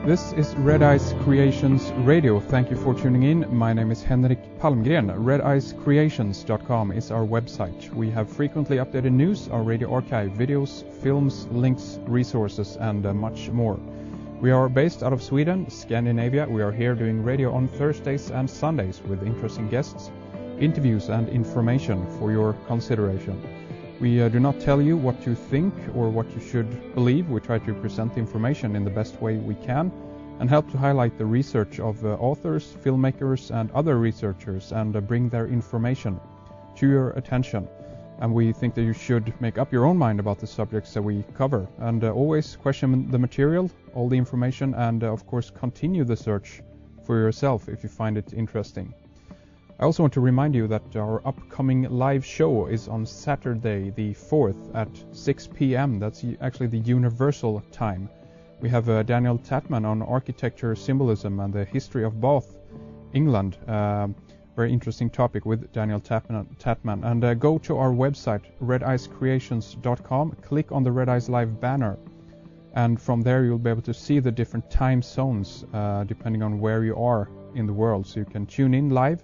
This is Red Eyes Creations Radio. Thank you for tuning in. My name is Henrik Palmgren. RedEyesCreations.com is our website. We have frequently updated news, our radio archive, videos, films, links, resources, and much more. We are based out of Sweden, Scandinavia. We are here doing radio on Thursdays and Sundays with interesting guests, interviews, and information for your consideration. We do not tell you what to think or what you should believe. We try to present the information in the best way we can and help to highlight the research of authors, filmmakers, and other researchers and bring their information to your attention. And we think that you should make up your own mind about the subjects that we cover and always question the material, all the information, and of course continue the search for yourself if you find it interesting. I also want to remind you that our upcoming live show is on Saturday the 4th at 6 p.m. That's actually the universal time. We have Daniel Tatman on architecture, symbolism, and the history of Bath, England. Very interesting topic with Daniel Tatman. And go to our website, redeyescreations.com, click on the Red Eyes Live banner, and from there you'll be able to see the different time zones depending on where you are in the world. So you can tune in live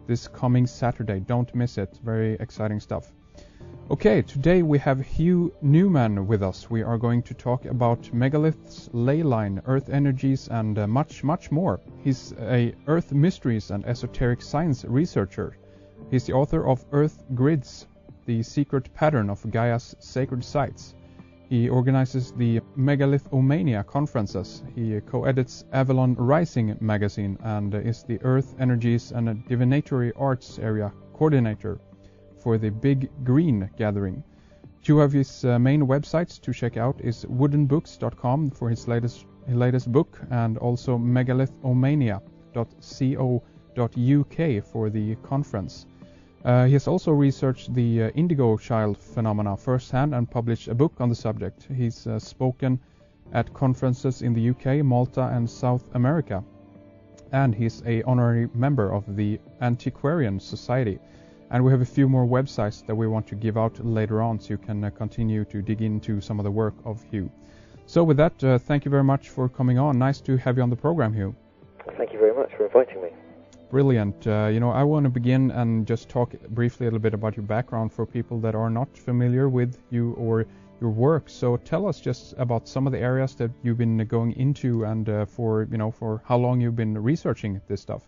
this coming Saturday. Don't miss it. Very exciting stuff. Okay, today we have Hugh Newman with us. We are going to talk about megaliths, ley line, earth energies, and much more. He's a earth mysteries and esoteric science researcher. He's the author of Earth Grids, the secret pattern of Gaia's sacred sites. He organizes the Megalithomania conferences. He co-edits Avalon Rising magazine and is the Earth Energies and Divinatory Arts area coordinator for the Big Green Gathering. Two of his main websites to check out is woodenbooks.com for his latest book and also megalithomania.co.uk for the conference. He has also researched the indigo child phenomena firsthand and published a book on the subject. He's spoken at conferences in the UK, Malta, and South America. And he's an honorary member of the Antiquarian Society. And we have a few more websites that we want to give out later on, so you can continue to dig into some of the work of Hugh. So with that, thank you very much for coming on. Nice to have you on the program, Hugh. Thank you very much for inviting me. Brilliant. I want to begin and just talk briefly a little bit about your background for people that are not familiar with you or your work. So tell us just about some of the areas that you've been going into and for how long you've been researching this stuff.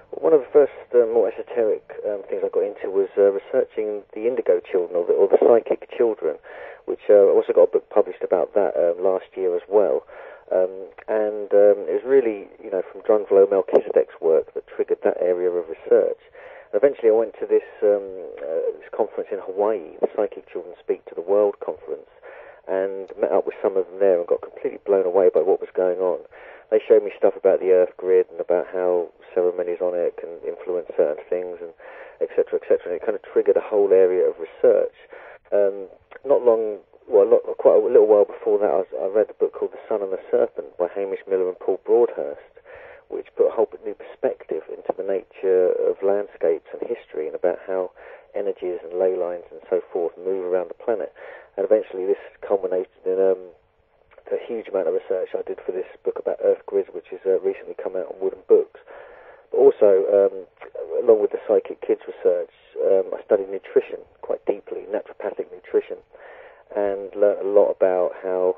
One of the first more esoteric things I got into was researching the indigo children or the psychic children, which I also got a book published about that last year as well. It was really, from Drunvalo Melchizedek's work that triggered that area of research. And eventually I went to this conference in Hawaii, the Psychic Children Speak to the World conference, and met up with some of them there and got completely blown away by what was going on. They showed me stuff about the Earth grid and about how ceremonies on it can influence certain things, and et cetera, and it kind of triggered a whole area of research. Quite a little while before that, I read a book called The Sun and the Serpent by Hamish Miller and Paul Broadhurst, which put a whole new perspective into the nature of landscapes and history and about how energies and ley lines and so forth move around the planet. And eventually this culminated in a huge amount of research I did for this book about Earth Grids, which has recently come out on Wooden Books. But also, along with the Psychic Kids research, I studied nutrition quite deeply, naturopathic nutrition, and learnt a lot about how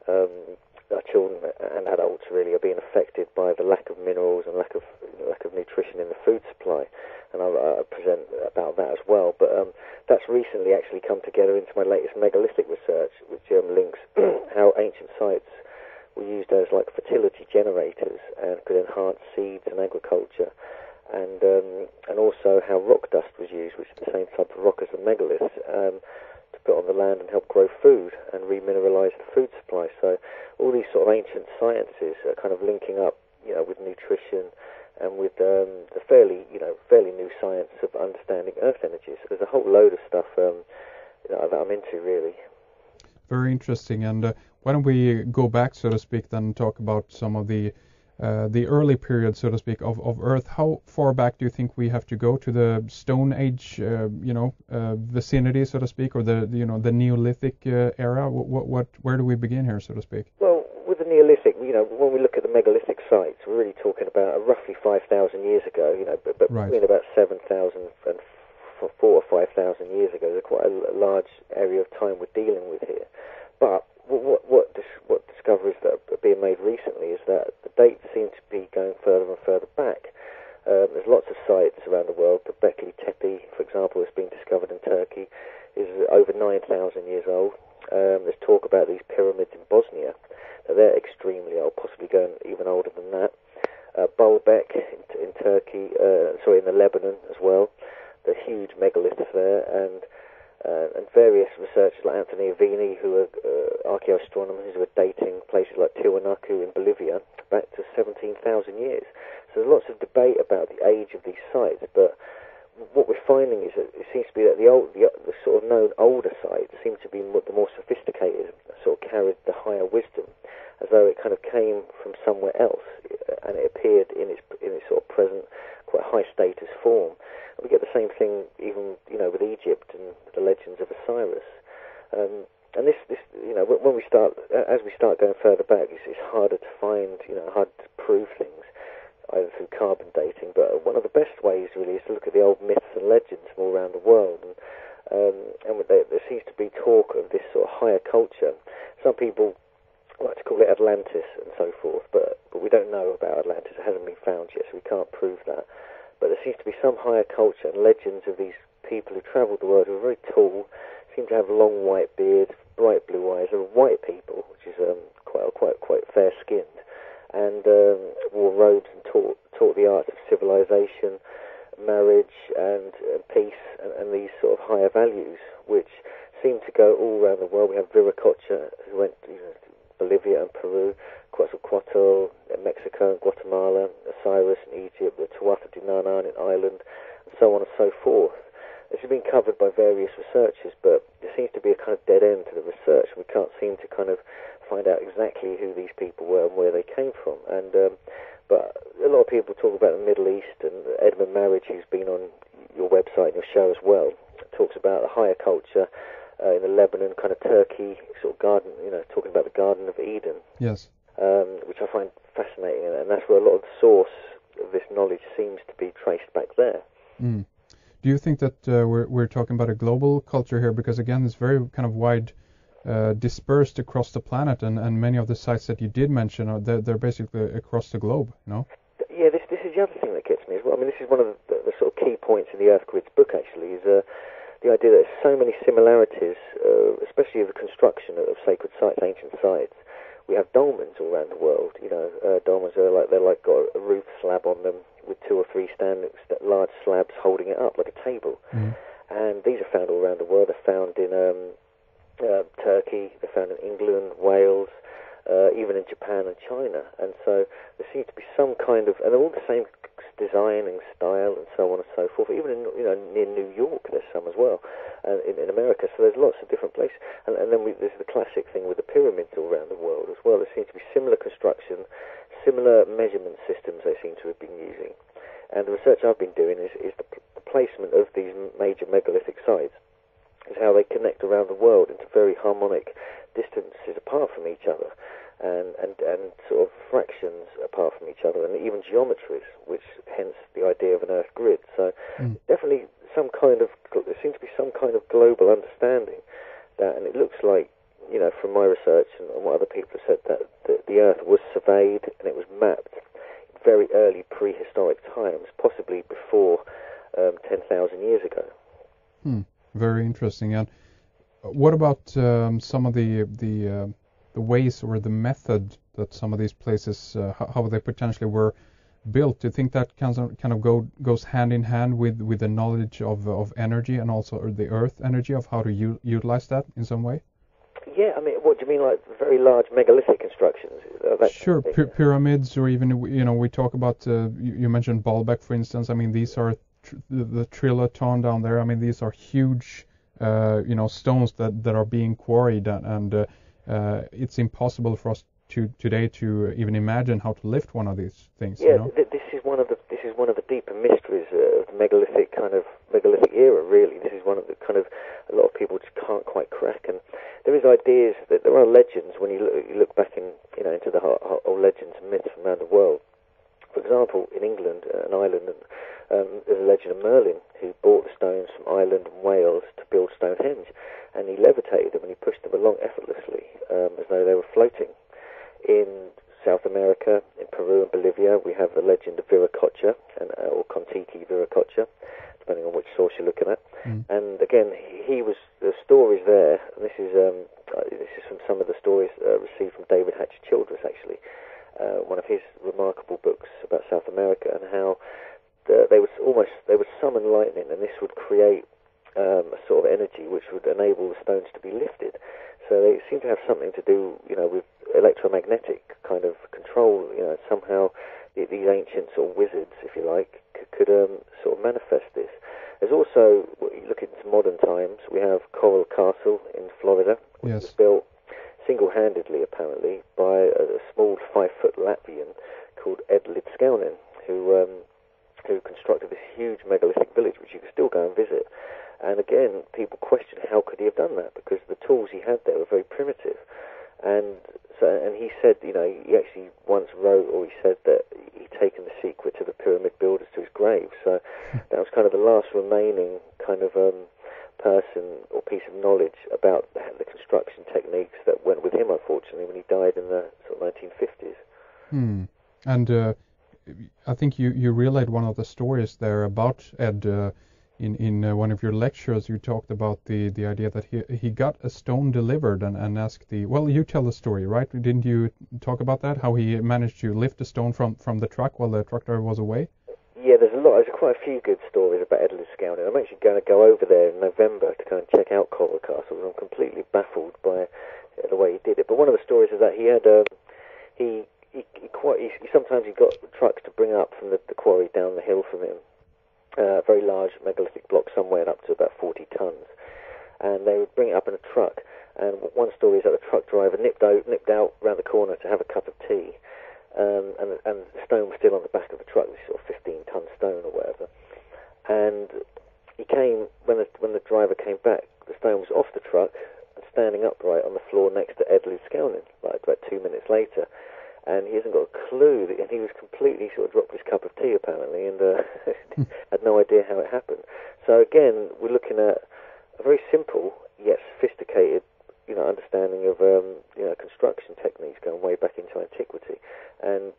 our children and adults really are being affected by the lack of minerals and lack of nutrition in the food supply, and I'll present about that as well. But that's recently actually come together into my latest megalithic research, which links how ancient sites were used as like fertility generators and could enhance seeds and agriculture, and also how rock dust was used, which is the same type of rock as the megaliths, to put on the land and help grow food and remineralize the food supply. So all these sort of ancient sciences are kind of linking up, with nutrition and with the fairly new science of understanding earth energies. So there's a whole load of stuff that I'm into, really. Very interesting. And why don't we go back, so to speak, then talk about some of the early period, so to speak, of Earth. How far back do you think we have to go to the Stone Age, vicinity, so to speak, or the Neolithic era? Where do we begin here, so to speak? Well, with the Neolithic, when we look we're really talking about roughly 5,000 years ago, but Right. between about 7,000 and 4,000 or 5,000 years ago. There's quite a large area of time we're dealing with here. But what discoveries that are being made recently is that the dates seem to be going further and further back. There's lots of sites around the world. The Bekli Tepe, for example, has been discovered in Turkey, is over 9,000 years old. There's talk about these pyramids in Bosnia. Now, they're extremely old, possibly going even older than that. Baalbek in Turkey, in the Lebanon as well. The huge megaliths there, and various researchers like Anthony Avini, who are archaeoastronomers, who are dating places like Tiwanaku in Bolivia back to 17,000 years. So there's lots of debate about the age of these sites, but what we're finding is that it seems to be that the sort of known older sites seem to be the more sophisticated, sort of carried the higher wisdom, as though it kind of came from somewhere else, and it appeared in its sort of present, quite high status form. And we get the same thing even with Egypt and the legends of Osiris. And this when we start going further back, it's harder to find, harder to prove things, either through carbon dating. But one of the best ways really is to look at the old myths and legends from all around the world, and there seems to be talk of this sort of higher culture. Some people like to call it Atlantis and so forth, but we don't know about Atlantis. It hasn't been found yet, so we can't prove that. But there seems to be some higher culture and legends of these people who travelled the world, who are very tall, seem to have long white beards, bright blue eyes. They were white people, which is quite fair-skinned, and wore robes and taught the arts of civilization, marriage, and peace, and these sort of higher values, which seem to go all around the world. We have Viracocha, who went to Bolivia and Peru, Quetzalcoatl in Mexico and Guatemala, Osiris in Egypt, the Tuatha De Danann in Ireland, and so on and so forth. This has been covered by various researchers, but there seems to be a kind of dead end to the research. We can't seem to kind of find out exactly who these people were and where they came from. And but a lot of people talk about the Middle East, and Edmund Marriage, who's been on your website and your show as well, talks about the higher culture in the Lebanon, kind of Turkey sort of garden, talking about the Garden of Eden. Yes. Which I find fascinating, and that's where a lot of the source of this knowledge seems to be traced back there. Mm. Do you think that we're talking about a global culture here? Because again, it's very kind of wide, dispersed across the planet, and many of the sites that you did mention they're basically across the globe. Yeah, this is the other thing that gets me as well. I mean, this is one of the sort of key points in the Earth Grid's book. Actually, is the idea that there's so many similarities, especially of the construction of sacred sites, ancient sites. We have dolmens all around the world. Dolmens they're like got a roof slab on them with 2 or 3 large slabs holding it up like a table. Mm. And these are found all around the world. They're found in Turkey. They're found in England, Wales, even in Japan and China. And so there seems to be some kind of, and they're all the same design and style and so on and so forth. Even in near New York, there's some as well, and in America. So there's lots of different places. And then there's the classic thing with the pyramids all around the world as well. There seems to be similar construction, similar measurement systems they seem to have been using. And the research I've been doing is the placement of these major megalithic sites, is how they connect around the world into very harmonic distances apart from each other, and sort of fractions apart from each other, and even geometries, which hence the idea of an Earth grid. So definitely there seems to be some kind of global understanding that, and it looks like, from my research and what other people have said, that the Earth was surveyed and it was mapped in very early prehistoric times, possibly before 10,000 years ago. Very interesting. And what about some of the ways or the method that some of these places, how they potentially were built? Do you think that kind of goes hand in hand with the knowledge of energy and also the Earth energy, of how to utilize that in some way? Yeah, I mean, what do you mean, like very large megalithic constructions? Sure, pyramids, or even we talk about you mentioned Baalbek, for instance. I mean, these are the Triloton down there. I mean, these are huge, stones that are being quarried, and it's impossible for us today to even imagine how to lift one of these things. Yeah, this is one of the deeper mysteries of the megalithic era. Really, this is one of the kind of a lot of people just can't quite crack. And there is ideas that there are legends when you look back into the old legends and myths from around the world. Ireland and Wales to build Stonehenge, and he levitated them and he pushed them along effortlessly, as though they were floating. In South America, in Peru and Bolivia, we have the legend of Viracocha, or Kon-Tiki Viracocha, depending on which source you're looking at. And again, the stories there, and this is from some of the stories received from David Hatcher Childress, actually, one of his remarkable books about South America, and how they would summon lightning, and this would create a sort of energy which would enable the stones to be lifted. So they seem to have something to do, with electromagnetic kind of control. Somehow these ancient sort of wizards, if you like, could sort of manifest this. There's also, you look into modern times, we have Coral Castle in Florida, which was built single-handedly, apparently, by a small 5-foot Latvian called Ed Lidskaunen, who constructed this huge megalithic village, which you can still go and visit. And again, people question how could he have done that, because the tools he had there were very primitive. And he said, he actually once wrote, or he said that he'd taken the secret to the pyramid builders to his grave. So that was kind of the last remaining kind of person or piece of knowledge about the construction techniques that went with him, unfortunately, when he died in the sort of 1950s. And I think you relayed one of the stories there about Ed. In one of your lectures, you talked about the idea that he got a stone delivered and asked you tell the story, right? Didn't you talk about that? How he managed to lift a stone from the truck while the truck driver was away? Yeah, there's quite a few good stories about Ed Lidskaunen. I'm actually going to go over there in November to kind of check out Coral Castle. I'm completely baffled by the way he did it. But one of the stories is that he had sometimes he got trucks to bring up from the quarry down the hill from him. A very large megalithic block, somewhere up to about 40 tons, and they would bring it up in a truck. And one story is that the truck driver nipped out round the corner to have a cup of tea, and the stone was still on the back of the truck, this sort of 15-ton stone or whatever. And he came when the driver came back. The stone was off the truck and standing upright on the floor next to Ed Lidskaunen, like about 2 minutes later. And he hasn't got a clue, and he was completely sort of dropped his cup of tea apparently, and had no idea how it happened. So again, we're looking at a very simple yet sophisticated, understanding of construction techniques going way back into antiquity. And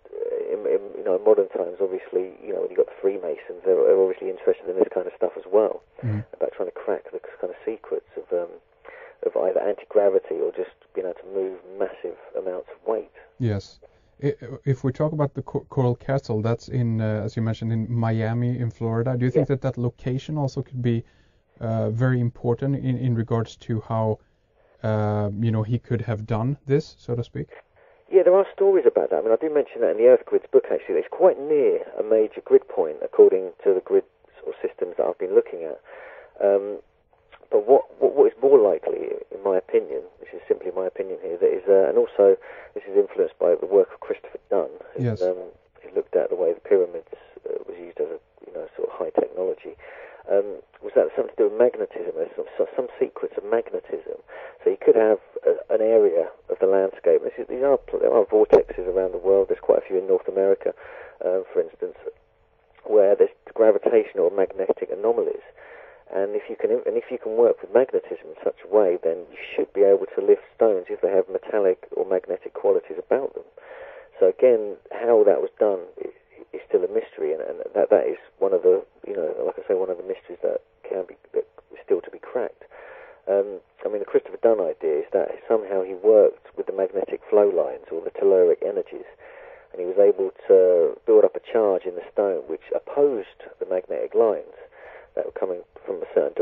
in modern times, obviously, when you've got the Freemasons, they're obviously interested in this kind of stuff as well, about trying to crack the kind of secrets of either anti-gravity or just being able to move massive amounts of weight. Yes. If we talk about the Coral Castle, that's in, as you mentioned, in Miami, in Florida. Do you think that location also could be very important in regards to how, he could have done this, so to speak? Yeah, there are stories about that. I mean, I do mention that in the Earth Grids book, actually. It's quite near a major grid point, according to the grid sort of systems that I've been looking at. But what is more likely, in my opinion, this is simply my opinion here, that is, and also this is influenced by the work of Christopher Dunn, who looked at the way the pyramids was used as a sort of high technology. Was that something to do with magnetism? There's some secrets of magnetism. So you could have an area of the landscape. There are vortexes around the world. There's quite a few in North America, for instance, where there's gravitational or magnetic anomalies. And if you can work with magnetism in such a way, then you should be able to lift stones if they have metallic or magnetic qualities about them. So again, how that was done is still a mystery, and that is one of the like I say, one of the mysteries that is still to be cracked. I mean, the Christopher Dunn idea is that somehow he worked with the magnetic flow lines or the telluric energies, and he was able to build up a charge in the stone which opposed the magnetic lines that were coming from a certain